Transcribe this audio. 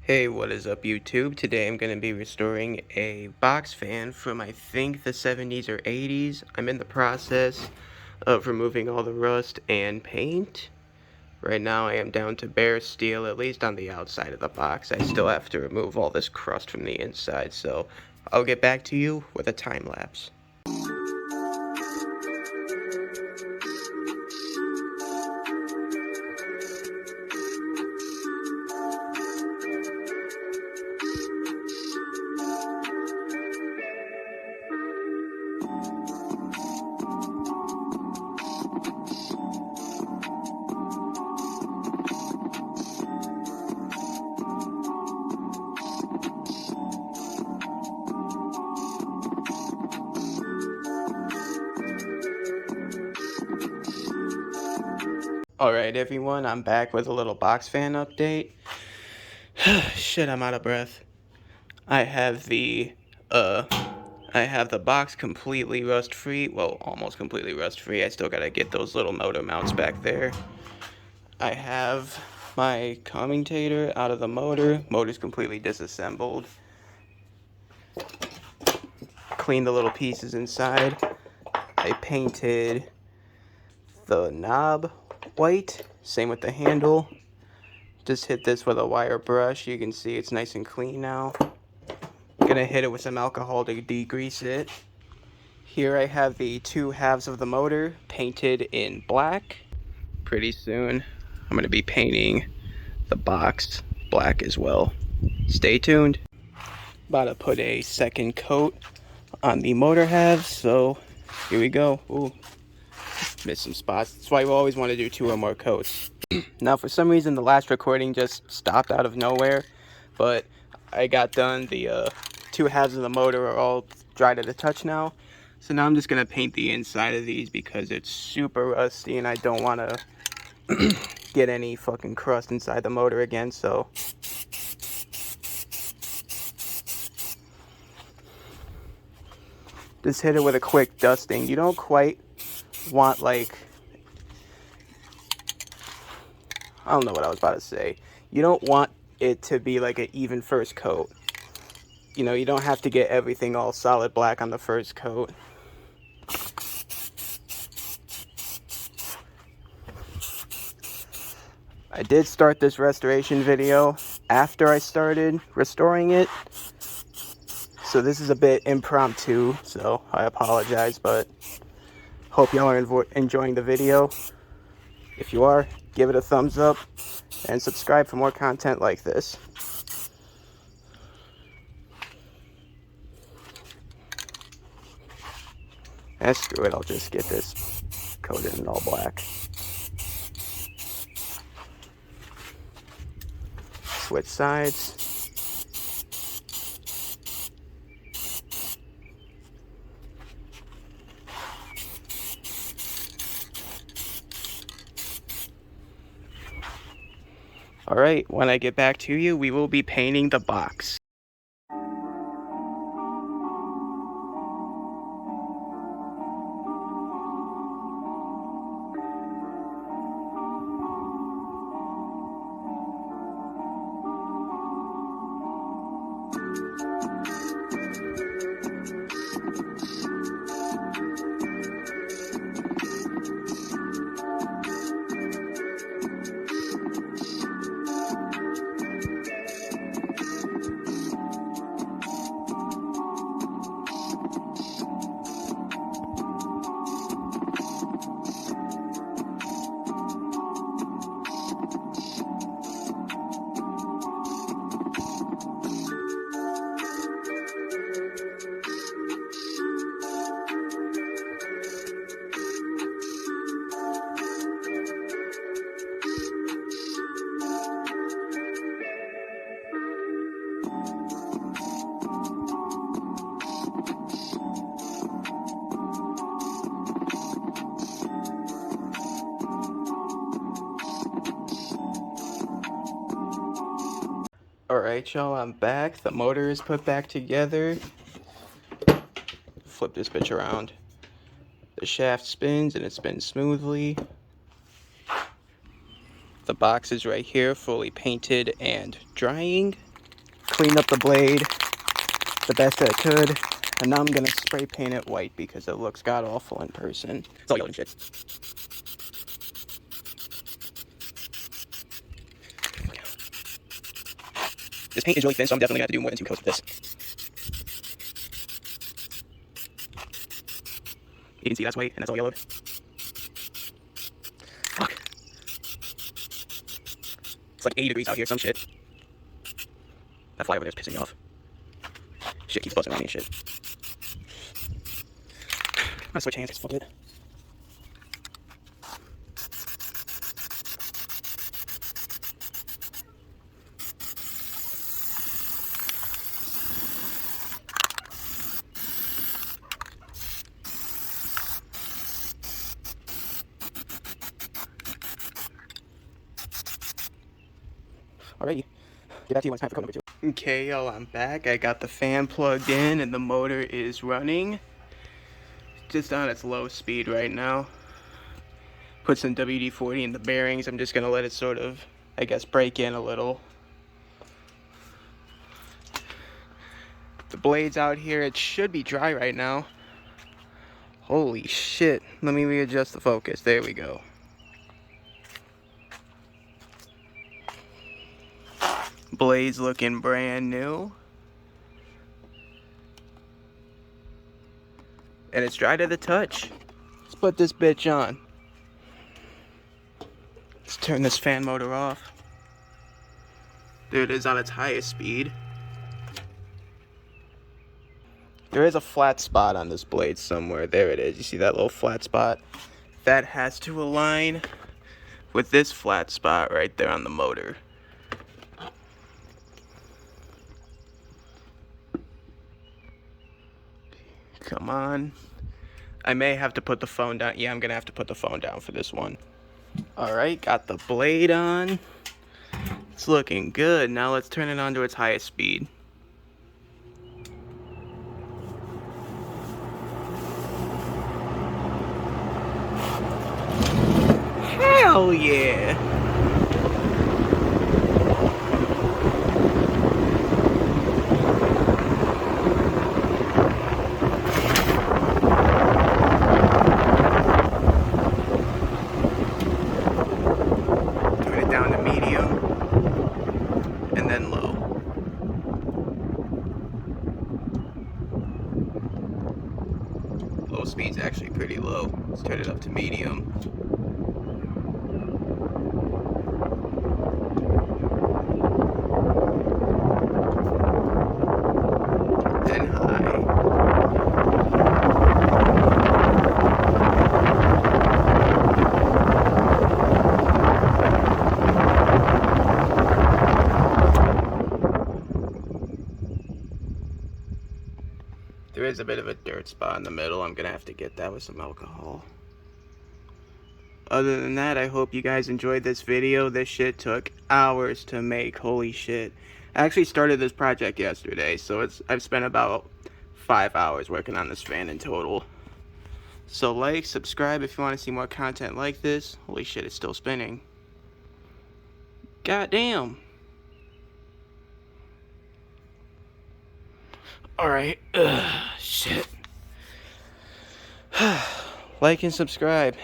Hey, what is up YouTube? Today I'm going to be restoring a box fan from I think the 70s or 80s. I'm in the process of removing all the rust and paint. Right now I am down to bare steel, at least on the outside of the box. I still have to remove all this crust from the inside, so I'll get back to you with a time lapse. Alright everyone, I'm back with a little box fan update. Shit, I'm out of breath. I have the box completely rust free. Well, almost completely rust free. I still gotta get those little motor mounts back there. I have my commutator out of the motor. Motor's completely disassembled. Cleaned the little pieces inside. I painted the knob white. Same with the handle. Just hit this with a wire brush. You can see it's nice and clean now. Gonna hit it with some alcohol to degrease it. Here I have the two halves of the motor painted in black. Pretty soon I'm gonna be painting the box black as well. Stay tuned. About to put a second coat on the motor halves, so here we go. Ooh, missed some spots. That's why you always want to do 2 or more coats. Now for some reason the last recording just stopped out of nowhere, but I got done. The 2 halves of the motor are all dry to the touch now. So now I'm just going to paint the inside of these because it's super rusty and I don't want to get any fucking crust inside the motor again, so. Just hit it with a quick dusting. You don't quite want like, I don't know what I was about to say. You don't want it to be like an even first coat. You know, you don't have to get everything all solid black on the first coat. I did start this restoration video after I started restoring it. So this is a bit impromptu, so I apologize, but hope y'all are enjoying the video. If you are, give it a thumbs up and subscribe for more content like this. And screw it, I'll just get this coated in all black. Switch sides. Alright, when I get back to you, we will be painting the box. Alright y'all, I'm back. The motor is put back together. Flip this bitch around. The shaft spins and it spins smoothly. The box is right here, fully painted and drying. Cleaned up the blade the best I could. And now I'm going to spray paint it white because it looks god-awful in person. It's all yellow and shit. This paint is really thin, so I'm definitely going to have to do more than 2 coats of this. You can see that's white, and that's all yellowed. Fuck. It's like 80 degrees out here, some shit. That fly over there is pissing me off. Shit keeps buzzing around me and shit. I'm gonna switch hands, fuck it. Alrighty, get back to you when it's time for coat number 2. Okay, y'all, I'm back. I got the fan plugged in and the motor is running. Just on its low speed right now. Put some WD-40 in the bearings. I'm just gonna let it sort of, I guess, break in a little. The blade's out here. It should be dry right now. Holy shit. Let me readjust the focus. There we go. Blade's looking brand new. And it's dry to the touch. Let's put this bitch on. Let's turn this fan motor off. There it is on its highest speed. There is a flat spot on this blade somewhere. There it is. You see that little flat spot? That has to align with this flat spot right there on the motor. Come on. I may have to put the phone down. Yeah, I'm gonna have to put the phone down for this one. Alright, got the blade on. It's looking good. Now let's turn it on to its highest speed. Hell yeah! Turn it down to medium and then low. Low speed's actually pretty low. Let's turn it up to medium. Then high. There is a bit of a dirt spot in the middle. I'm gonna have to get that with some alcohol. Other than that, I hope you guys enjoyed this video. This shit took hours to make. Holy shit. I actually started this project yesterday, so I've spent about 5 hours working on this fan in total. So like, subscribe if you want to see more content like this. Holy shit, it's still spinning. God damn. Alright. Shit. Like and subscribe.